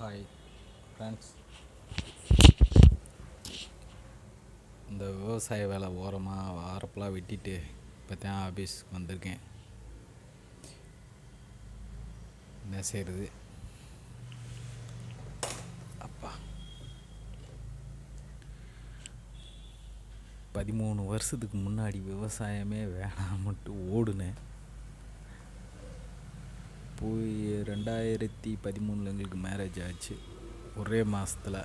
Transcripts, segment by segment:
Hi friends. இந்த விவசாய வேலை ஓரமாக வாரப்பெலாம் வெட்டிட்டு இப்போ தான் ஆஃபீஸ்க்கு வந்திருக்கேன். என்ன செய்கிறது? அப்பா 13 வருஷத்துக்கு முன்னாடி விவசாயமே வேணாமட்டு ஓடுனேன். போய் 2013 எங்களுக்கு மேரேஜ் ஆச்சு. ஒரே மாதத்தில்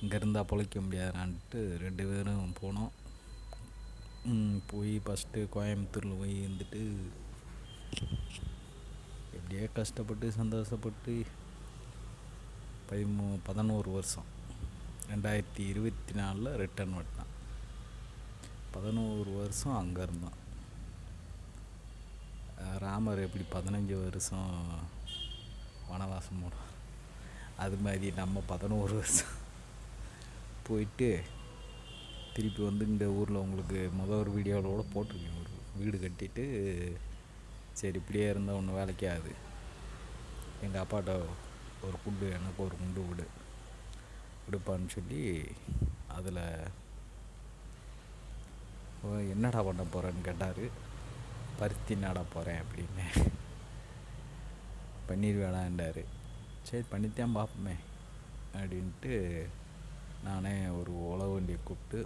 இங்கே இருந்தால் பிழைக்க முடியாதான்ட்டு 2 பேரும் போனோம். போய் ஃபஸ்ட்டு கோயம்புத்தூரில் போய் இருந்துட்டு எப்படியே கஷ்டப்பட்டு சந்தோஷப்பட்டு 11 வருஷம் 2024 ரிட்டர்ன் விட்டான். 11 வருஷம் அங்கே இருந்தோம். ராமர் எப்படி 15 வருஷம் வனவாசம் போனோம், அது மாதிரி நம்ம 11 வருஷம் போயிட்டு திருப்பி வந்து இந்த ஊரில் உங்களுக்கு ஒரு வீடியோவில் கூட போட்டிருக்கேன். ஒரு வீடு கட்டிட்டு சரி இப்படியே இருந்தால் ஒன்றும் வேலைக்கே ஆகுது. எங்கள் அப்பாட்ட ஒரு குண்டு, எனக்கு ஒரு குண்டு விடுப்பான்னு சொல்லி அதில் என்னடா பண்ண போகிறேன்னு கேட்டார். பருத்தி நட போகிறேன் அப்படின்னு. பன்னீர் வேணான்டார். சரி பண்ணித்தான் பார்ப்போமே அப்படின்ட்டு நானே ஒரு உழவு வண்டியை கூப்பிட்டு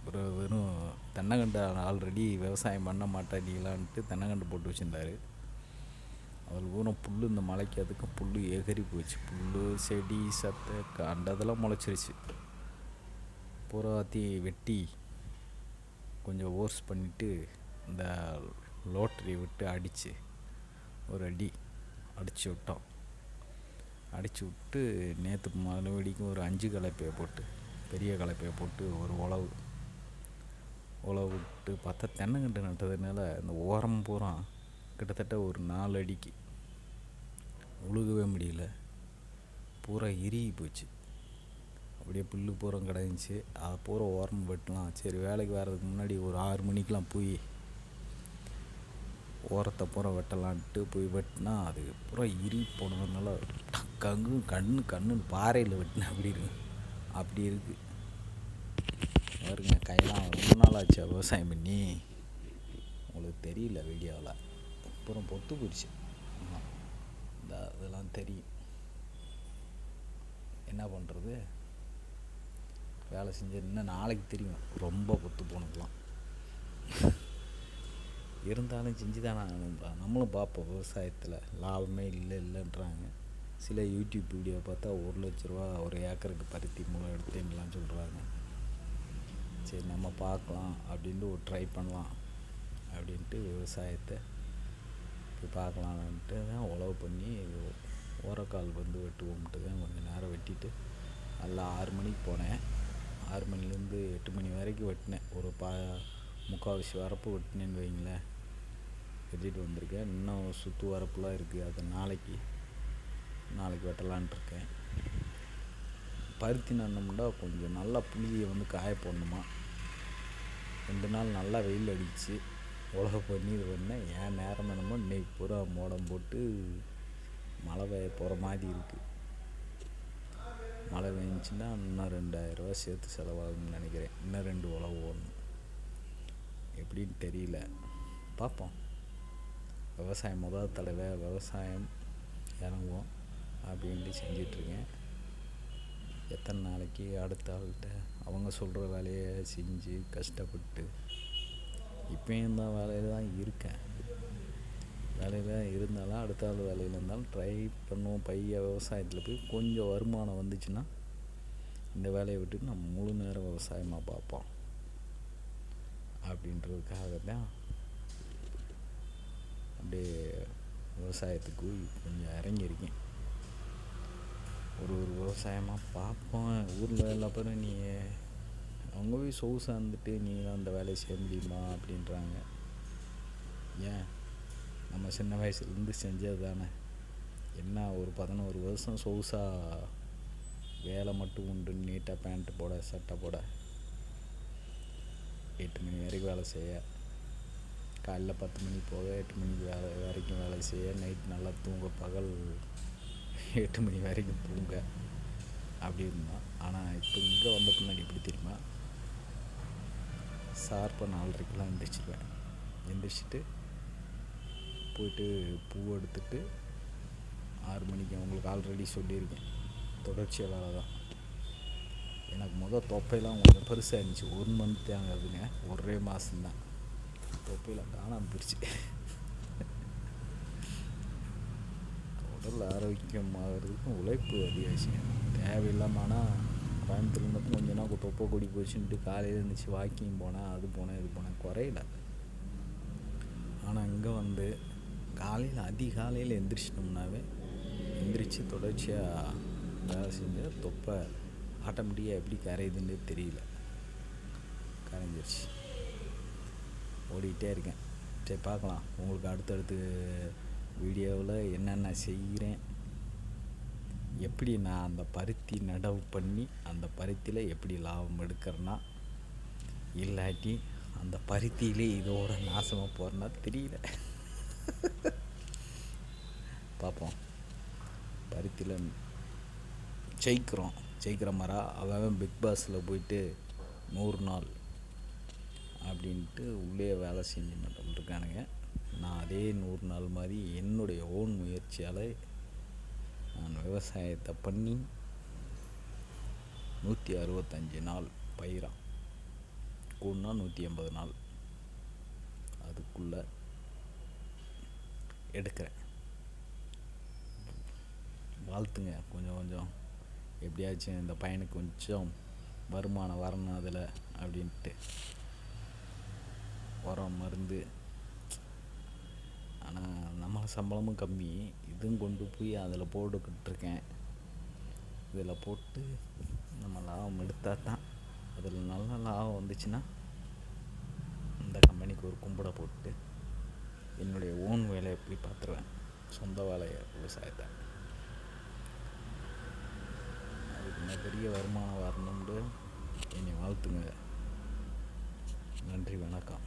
ஒரு வெறும் தென்னங்கண்டு ஆல்ரெடி விவசாயம் பண்ண மாட்டேங்கலான்ட்டு தென்னங்கண்டு போட்டு வச்சுருந்தார். அதில் பூரம் புல், இந்த மலைக்கு அதுக்கும் புல் எகறி போச்சு. புல், செடி, சத்தை கண்டதெல்லாம் முளைச்சிருச்சு. பூராத்தி வெட்டி கொஞ்சம் ஓர்ஸ் பண்ணிவிட்டு இந்த லோட்டரி விட்டு அடித்து ஒரு அடி அடித்து விட்டோம். அடித்து விட்டு நேற்று மறுபடிக்கும் ஒரு 5 கலப்பையை போட்டு, பெரிய கலப்பையை போட்டு ஒரு உழவு விட்டு பார்த்தா தென்னங்கண்டு நட்டதுனால இந்த ஓரம் பூரா கிட்டத்தட்ட ஒரு 4 அடிக்கு உழுகவே முடியல. பூரா இறுகி போச்சு. அப்படியே புல்லு பூரா கிடந்துச்சு. அதை பூரா ஓரம் வெட்டலாம். சரி வேலைக்கு வர்றதுக்கு முன்னாடி ஒரு 6 மணிக்கெலாம் போய் ஓரத்தை பூரா வெட்டலான்ட்டு போய் வெட்டினா அது பூரா இறுகி போனதுனால கண்ணு பாறையில் வெட்டினேன். அப்படி இருக்குது பாருங்க. கையெல்லாம் ரொம்ப நாள் ஆச்சு விவசாயம் பண்ணி. உங்களுக்கு தெரியல வீடியோவில். அப்புறம் பொத்து போயிடுச்சு. இதெல்லாம் தெரியும். என்ன பண்ணுறது? வேலை செஞ்சு இன்னும் நாளைக்கு தெரியும் ரொம்ப பொத்து போனதுலாம். இருந்தாலும் செஞ்சு தானே ஆகணும்ப்பா. நம்மளும் பார்ப்போம். விவசாயத்தில் லாபமே இல்லைன்றாங்க. சில யூடியூப் வீடியோ பார்த்தா 1 லட்ச ரூபா ஒரு ஏக்கருக்கு பருத்தி மூலம் எடுத்தேன்லாம் சொல்கிறாங்க. சரி நம்ம பார்க்கலாம் அப்படின்ட்டு ஒரு ட்ரை பண்ணலாம் அப்படின்ட்டு விவசாயத்தை போய் பார்க்கலான்ட்டு தான் உழவு பண்ணி ஓரக்கால் வந்து வெட்டுவோம்ட்டு தான் கொஞ்சம் நேரம் வெட்டிட்டு நல்லா 6 மணிக்கு போனேன். 6 மணிலேருந்து 8 மணி வரைக்கும் வெட்டினேன். ஒரு 3/4 வரப்பு வெட்டினேன்னு வைங்களேன். வெட்டிட்டு வந்திருக்கேன். இன்னும் சுற்று வரப்புலாம் இருக்குது. அதை நாளைக்கு வெட்டலான்ட்ருக்கேன். பருத்தி நன்னோம்னா கொஞ்சம் நல்லா புளியை வந்து காய போடணுமா. 2 நாள் நல்லா வெயில் அடிச்சு உழவு பண்ணி இது பண்ணேன். ஏன் நேரம் என்னமோ இன்றைக்கி பூரா மோடம் போட்டு மழை பெய்ய போகிற மாதிரி இருக்குது. மழை பெஞ்சின்னா இன்னும் 2000 ரூபா சேர்த்து செலவாகும்னு நினைக்கிறேன். இன்னும் 2 உழவு ஓடணும். எப்படின்னு தெரியல, பார்ப்போம். விவசாயம் முதல் தடவை விவசாயம் இறங்குவோம் அப்படின்ட்டு செஞ்சிட்ருக்கேன். எத்தனை நாளைக்கு அடுத்த ஆள்கிட்ட அவங்க சொல்கிற வேலையை செஞ்சு கஷ்டப்பட்டு இப்போயும் தான் வேலையில் தான் இருக்கேன். வேலையில் இருந்தாலும் அடுத்த ஆள் வேலையில் இருந்தாலும் ட்ரை பண்ணுவோம். விவசாயத்தில் போய் கொஞ்சம் வருமானம் வந்துச்சுன்னா இந்த வேலையை விட்டுட்டு நம்ம முழு நேரம் விவசாயமாக பார்ப்போம் அப்படின்றதுக்காக தான் அப்படியே விவசாயத்துக்கு கொஞ்சம் இறங்கியிருக்கேன். ஒரு விவசாயமாக பார்ப்போம். ஊரில் எல்லா பேரும் நீ அவங்க போய் சொகுசாக இருந்துட்டு நீ அந்த வேலையை செய்ய முடியுமா அப்படின்றாங்க. ஏன் நம்ம சின்ன வயசுலேருந்து செஞ்சது தானே. என்ன ஒரு 11 வருஷம் சொகுசாக வேலை மட்டும் உண்டு. நீட்டாக பேண்ட்டு போட, சட்டை போட, 8 மணி வரைக்கும் வேலை செய்ய, காலைல 10 மணிக்கு போக 8 மணிக்கு வரைக்கும் வேலை செய்ய, நைட் நல்லா தூங்க, பகல் 8 மணி வரைக்கும் தூங்க அப்படி இருந்தோம். ஆனால் இப்போ இங்கே வந்த பின்னாடி எப்படி தெரியுமா, ஷார்ப்பாக 4:30க்கெலாம் எந்திரிச்சிடுவேன். எந்திரிச்சிட்டு போய்ட்டு பூ எடுத்துட்டு 6 மணிக்கு அவங்களுக்கு ஆல்ரெடி சொல்லியிருக்கேன், தொடர்ச்சியாக வேலை தான். எனக்கு தொப்பையெல்லாம் கொஞ்சம் பெருசாக இருந்துச்சு. 1 மந்த் ஆகுதுங்க, ஒரே மாதம்தான் தொப்பையெல்லாம் காணாமல் போயிடுச்சு. உடல் ஆரோக்கியமாகிறதுக்கு உழைப்பு அதிகமாச்சுங்க, தேவையில்லாமல். ஆனால் கோயம்புத்தூர் மட்டும் கொஞ்சம் நாள் தொப்பை கொடி போச்சுன்ட்டு காலையில் இருந்துச்சு வாக்கிங் போனேன், அது போனேன் இது போனேன், குறையில. ஆனால் இங்கே வந்து காலையில் அதிகாலையில் எந்திரிச்சிட்டோம்னாவே, எந்திரிச்சு தொடர்ச்சியாக வேலை செஞ்ச தொப்பை ஆட்டோமேட்டிக்காக எப்படி கரையுதுன்னே தெரியல, கரைஞ்சிருச்சு. ஓடிக்கிட்டே இருக்கேன். சரி பார்க்கலாம், உங்களுக்கு அடுத்தடுத்து வீடியோவில் என்னென்ன செய்கிறேன், எப்படி நான் அந்த பருத்தி நடவு பண்ணி அந்த பருத்தியில் எப்படி லாபம் எடுக்கிறேன்னா, இல்லாட்டி அந்த பருத்தியிலே இதோட நாசமாக போகிறேன்னா தெரியல. பார்ப்போம். பருத்தியில் ஜெயிக்கிற மாதிரி அவன் பிக் பாஸில் போயிட்டு 100 நாள் அப்படின்ட்டு உள்ளே வேலை செஞ்சுட்டு இருக்கானுங்க. நான் அதே 100 நாள் மாதிரி என்னுடைய ஓன் முயற்சியால் நான் விவசாயத்தை பண்ணி 165 நாள் பயிராக கூடனா 180 நாள் அதுக்குள்ளே எடுக்கிறேன். வாழ்த்துங்க. கொஞ்சம் எப்படியாச்சும் இந்த பையனுக்கு கொஞ்சம் வருமானம் வரணும் அதில் அப்படின்ட்டு. உரம் மருந்து, ஆனால் நம்ம சம்பளமும் கம்மி, இதுவும் கொண்டு போய் அதில் போட்டுக்கிட்டுருக்கேன். இதில் போட்டு நம்ம லாபம் எடுத்தால் தான், அதில் நல்ல லாபம் வந்துச்சுன்னா இந்த கம்பெனிக்கு ஒரு கும்பிட போட்டு என்னுடைய ஓன் வேலையை போய் பார்த்துருவேன், சொந்த வேலையை, விவசாயத்தை. அதுக்கு பெரிய வருமானம் வரணும்னு என்னை வாழ்த்துங்க. நன்றி, வணக்கம்.